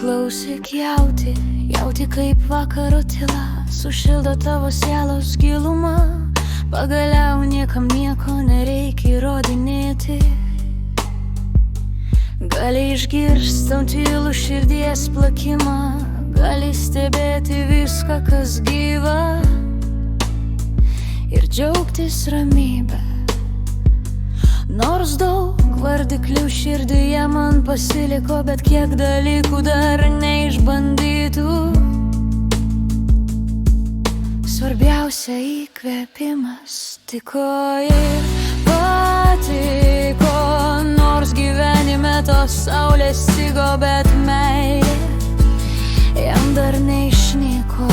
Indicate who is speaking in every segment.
Speaker 1: Klausyk, jauti kaip vakaro tyla sušildo tavo sielos gilumą. Pagaliau niekam nieko nereikia įrodinėti. Gali išgirstam tylų širdies plakimą, gali stebėti viską, kas gyva, ir džiaugtis ramybę. Nors daug vardiklių širdyje man pasiliko, bet kiek dalykų dar neišbandytų. Svarbiausia įkvėpimas tiko ir patiko. Nors gyvenime tos saulės stigo, bet meilė jam dar neišnyko.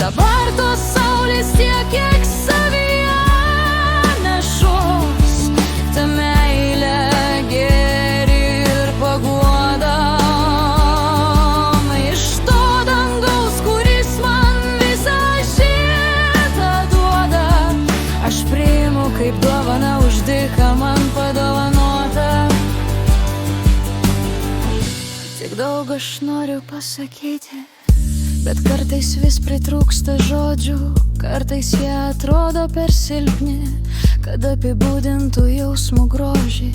Speaker 1: Dabar tos saulės tiek, kiek savyje nešos, ta meilė, gėrį ir paguodą. Iš to dangaus, kuris man visą šitą duoda, aš priimu kaip dovaną už dyką man padovanota. Tik daug aš noriu pasakyti, bet kartais vis pritrūksta žodžių, kartais jie atrodo per silpni, kad apibūdintų jausmų grožį.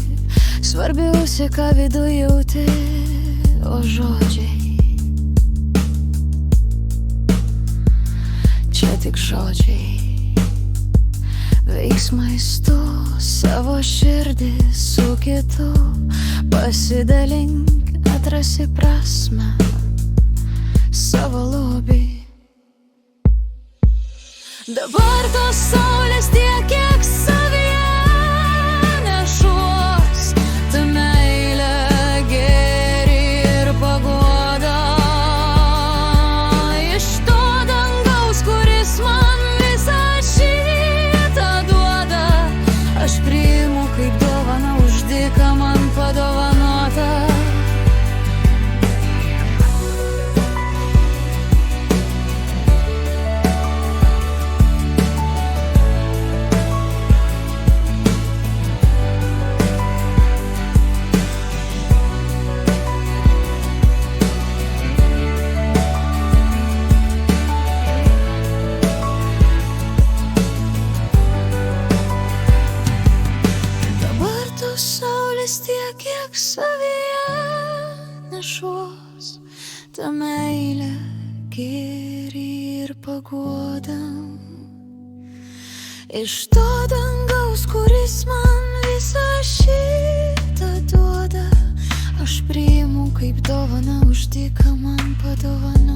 Speaker 1: Svarbiausia, ką viduj jauti, o žodžiai čia tik žodžiai. Veiksmais tu savo širdį su kitu pasidalink, atrasi prasmę savo lobį. Dabar tos saulės tiek, kiek savyje nešos, ta meilė, gėrį ir paguodą. Iš to dangaus, kuris man visą šitą duoda, aš priimu kaip dovaną už dyką man padovanota. Saulės tiek, kiek savyje nešos, ta meilė, gėrį ir paguodą. Iš to dangaus, kuris man visą šitą duoda, aš priimu kaip dovaną už dyką man padovanota.